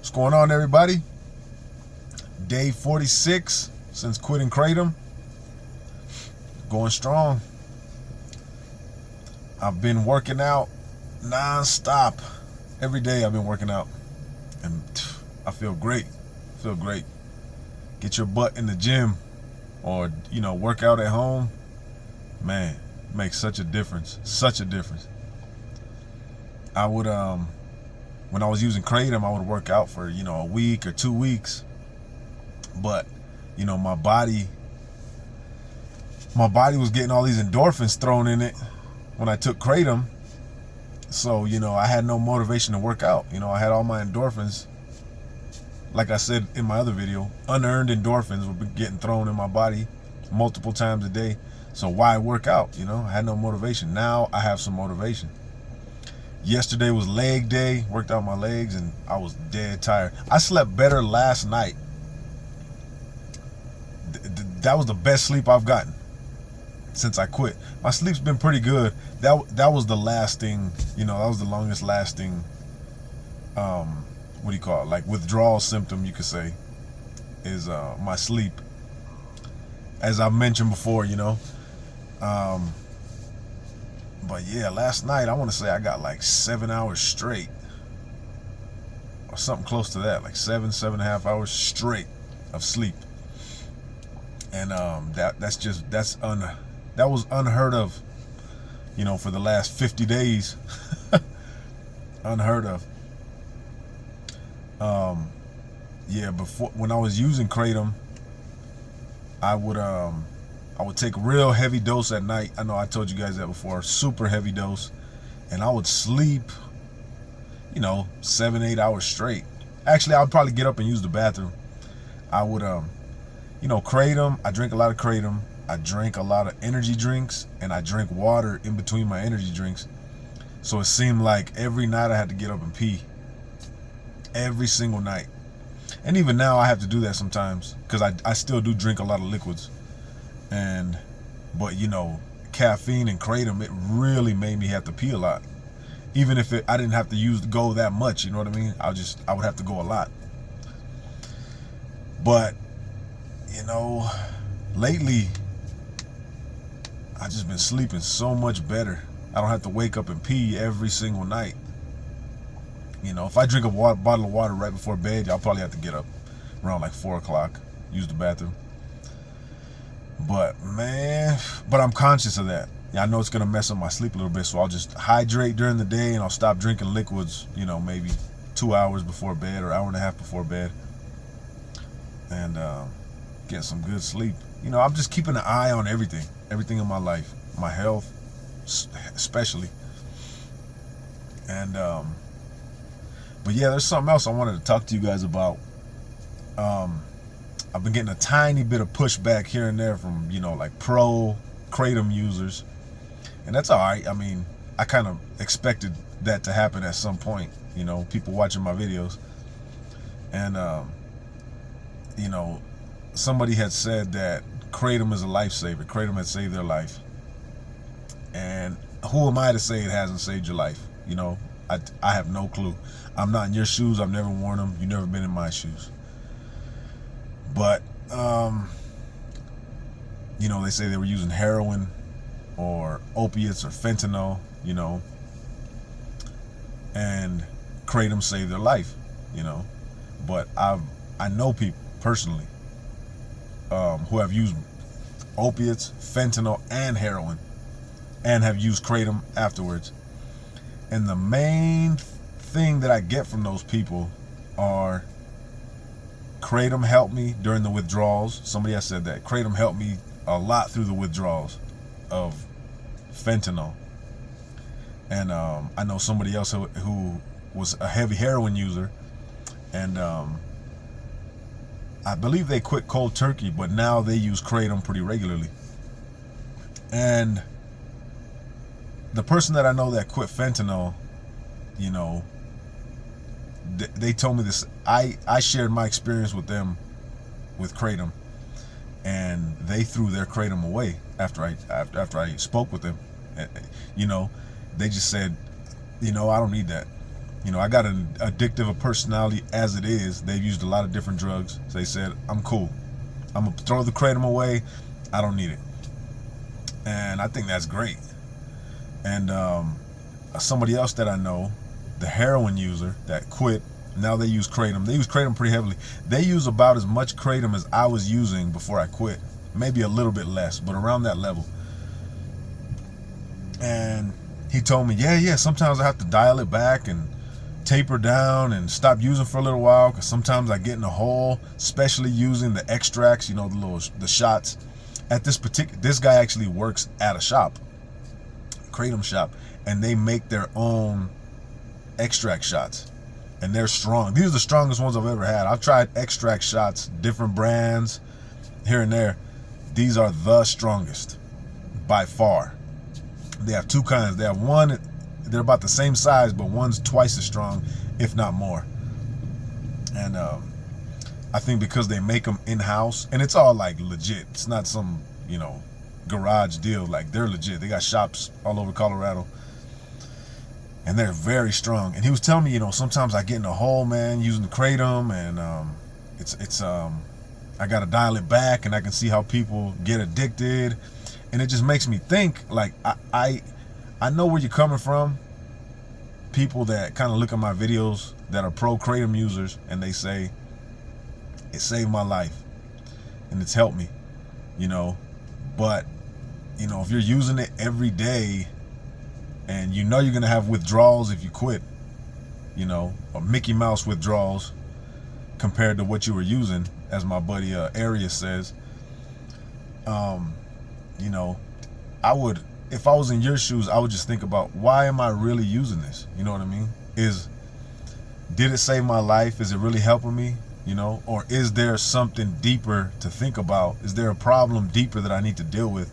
What's going on, everybody? Day 46 since quitting Kratom. Going strong. I've been working out non-stop. Every day I've been working out. And I feel great. Get your butt in the gym or, work out at home. Man, it makes such a difference. I would, when I was using Kratom, I would work out for, a week or 2 weeks. But, my body was getting all these endorphins thrown in it when I took Kratom. So, I had no motivation to work out. I had all my endorphins, like I said in my other video, unearned endorphins were getting thrown in my body multiple times a day. So why work out? I had no motivation. Now I have some motivation. Yesterday was leg day, worked out my legs, and I was dead tired. I slept better last night. That was the best sleep I've gotten since I quit. My sleep's been pretty good. That was the last thing, that was the longest lasting, what do you call it? Like withdrawal symptom, you could say, is my sleep. As I mentioned before, but yeah, last night, I want to say I got like 7 hours straight. Or something close to that, like 7.5 hours straight of sleep. And that was unheard of, for the last 50 days. Unheard of. Yeah, before, when I was using Kratom, I would take a real heavy dose at night. I know I told you guys that before, super heavy dose. And I would sleep, 7-8 hours straight. Actually, I would probably get up and use the bathroom. I would, Kratom, I drink a lot of Kratom. I drink a lot of energy drinks, and I drink water in between my energy drinks. So it seemed like every night I had to get up and pee. Every single night. And even now I have to do that sometimes, because I still do drink a lot of liquids. But caffeine and Kratom, it really made me have to pee a lot. Even if I didn't have to go that much, you know what I mean? I would have to go a lot. But, lately, I just been sleeping so much better. I don't have to wake up and pee every single night. If I drink a bottle of water right before bed, I'll probably have to get up around like 4 o'clock, use the bathroom. But I'm conscious of that. Yeah, I know it's gonna mess up my sleep a little bit, so I'll just hydrate during the day and I'll stop drinking liquids, maybe 2 hours before bed or hour and a half before bed, and get some good sleep. I'm just keeping an eye on everything in my life, my health especially. And but yeah, there's something else I wanted to talk to you guys about. I've been getting a tiny bit of pushback here and there from, like pro Kratom users. And that's all right. I mean, I kind of expected that to happen at some point, people watching my videos. And, somebody had said that Kratom is a lifesaver. Kratom had saved their life. And who am I to say it hasn't saved your life? I have no clue. I'm not in your shoes. I've never worn them. You've never been in my shoes. But, they say they were using heroin or opiates or fentanyl, and Kratom saved their life, But I know people personally who have used opiates, fentanyl, and heroin, and have used Kratom afterwards. And the main thing that I get from those people are Kratom helped me during the withdrawals. Somebody has said that Kratom helped me a lot through the withdrawals of fentanyl. And I know somebody else who was a heavy heroin user, and I believe they quit cold turkey, but now they use Kratom pretty regularly. And the person that I know that quit fentanyl, they told me this. I shared my experience with them with Kratom, and they threw their Kratom away after I spoke with them. They just said, I don't need that. You know, I got an addictive a personality as it is. They've used a lot of different drugs. So they said, I'm cool. I'm going to throw the Kratom away. I don't need it. And I think that's great. And somebody else that I know, the heroin user that quit, now they use Kratom. They use Kratom pretty heavily. They use about as much Kratom as I was using before I quit. Maybe a little bit less, but around that level. And he told me, yeah, sometimes I have to dial it back and taper down and stop using for a little while, because sometimes I get in a hole, especially using the extracts, you know, the shots. At this guy actually works at a shop, Kratom shop, and they make their own extract shots, and they're strong. These are the strongest ones I've ever had. I've tried extract shots, different brands here and there. These are the strongest by far. They have two kinds. They have one, they're about the same size, but one's twice as strong, if not more. And I think because they make them in-house, and it's all like legit. It's not some, you know, garage deal. Like, they're legit. They got shops all over Colorado, and they're very strong. And he was telling me, you know, sometimes I get in a hole, man, using the Kratom, and I gotta dial it back, and I can see how people get addicted, and it just makes me think, like, I know where you're coming from. People that kind of look at my videos that are pro Kratom users, and they say, it saved my life and it's helped me, you know. But, you know, if you're using it every day and you know you're going to have withdrawals if you quit, you know, or Mickey Mouse withdrawals compared to what you were using, as my buddy Arias says, you know, if I was in your shoes, I would just think about, why am I really using this? You know what I mean? Did it save my life? Is it really helping me? You know, or is there something deeper to think about? Is there a problem deeper that I need to deal with,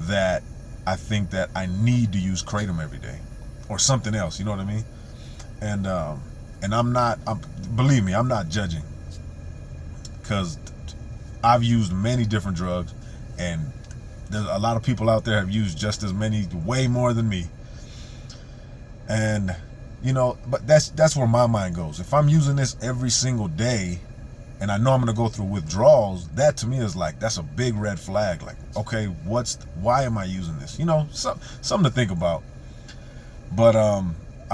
that I think that I need to use Kratom every day, or something else? You know what I mean? And believe me, I'm not judging, because I've used many different drugs, and there's a lot of people out there have used just as many, way more than me. And, you know, but that's where my mind goes. If I'm using this every single day, and I know I'm gonna go through withdrawals, that to me is like, that's a big red flag. Like, okay, why am I using this? You know, something to think about. But I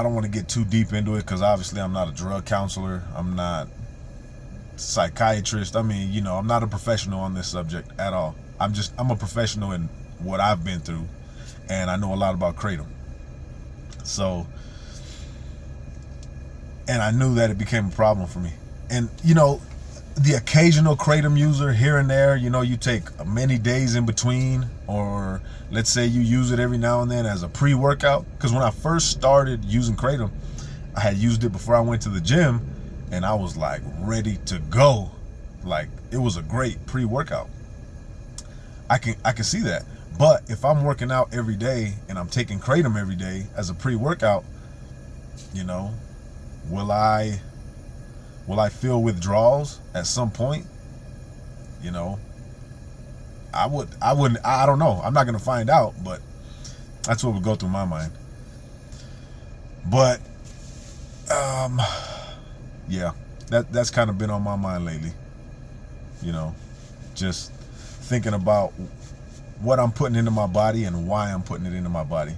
don't want to get too deep into it, because obviously I'm not a drug counselor. I'm not a psychiatrist. I mean, you know, I'm not a professional on this subject at all. I'm a professional in what I've been through, and I know a lot about Kratom. So, and I knew that it became a problem for me. And, you know, the occasional Kratom user here and there, you know, you take many days in between, or let's say you use it every now and then as a pre-workout. Because when I first started using Kratom, I had used it before I went to the gym, and I was like ready to go. Like, it was a great pre-workout. I can see that. But if I'm working out every day and I'm taking Kratom every day as a pre-workout, you know, will I feel withdrawals at some point? You know, I don't know. I'm not going to find out, but that's what would go through my mind. But, yeah, that's kind of been on my mind lately. You know, just thinking about what I'm putting into my body and why I'm putting it into my body.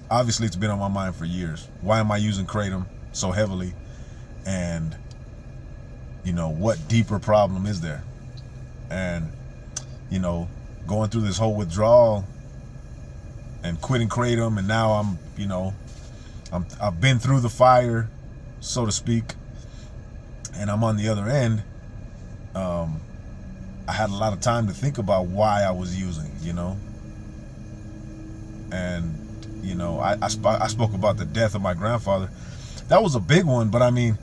Obviously, it's been on my mind for years. Why am I using Kratom so heavily? And, you know, what deeper problem is there? And, you know, going through this whole withdrawal and quitting Kratom, and now I've been through the fire, so to speak, and I'm on the other end. I had a lot of time to think about why I was using, you know. And, you know, I spoke about the death of my grandfather. That was a big one, but I mean,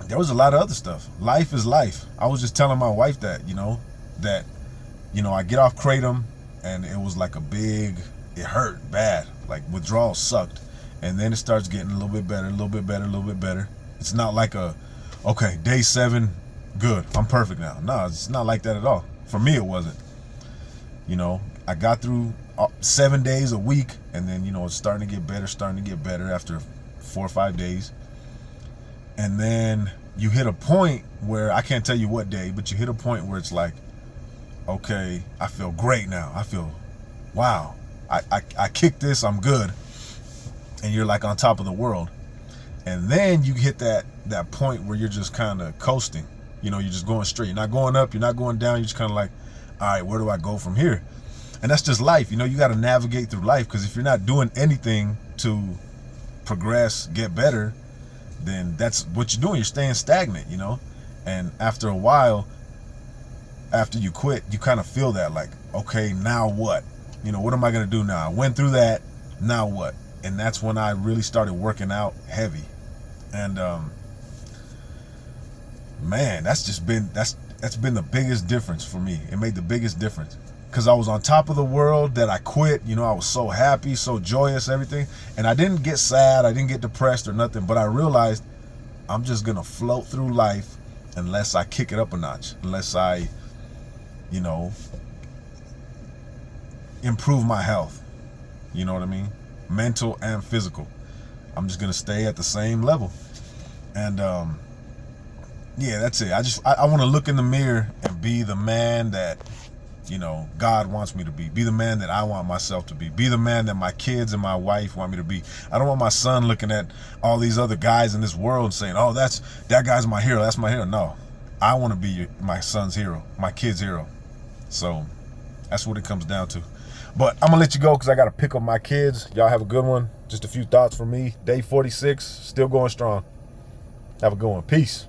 there was a lot of other stuff. Life is life. I was just telling my wife that, you know, I get off Kratom, and it was like it hurt bad. Like, withdrawal sucked. And then it starts getting a little bit better, a little bit better, a little bit better. It's not like okay, day 7, good, I'm perfect now. No, it's not like that at all. For me, it wasn't. You know, I got through 7 days a week, and then, you know, it's starting to get better after 4 or 5 days. And then you hit a point where, I can't tell you what day, but you hit a point where it's like, okay, I feel great now. I feel, wow, I kicked this, I'm good. And you're like on top of the world. And then you hit that point where you're just kind of coasting. You know, you're just going straight. You're not going up, you're not going down. You're just kind of like, all right, where do I go from here? And that's just life. You know, you got to navigate through life, because if you're not doing anything to progress, get better, then that's what you're doing. You're staying stagnant, you know? And after a while, after you quit, you kind of feel that, like, okay, now what? You know, what am I going to do now? I went through that, now what? And that's when I really started working out heavy. And man, that's been the biggest difference for me. It made the biggest difference, because I was on top of the world that I quit. You know, I was so happy, so joyous, everything. And I didn't get sad, I didn't get depressed or nothing, but I realized I'm just gonna float through life unless I kick it up a notch, unless I, you know, improve my health. You know what I mean? Mental and physical. I'm just gonna stay at the same level. And yeah, that's it. I want to look in the mirror and be the man that, you know, God wants me to be. Be the man that I want myself to be. Be the man that my kids and my wife want me to be. I don't want my son looking at all these other guys in this world and saying, oh, that guy's my hero, that's my hero. No, I want to be my son's hero, my kid's hero. So that's what it comes down to. But I'm gonna let you go, because I gotta pick up my kids. Y'all have a good one. Just a few thoughts from me. Day 46, still going strong. Have a good one. Peace.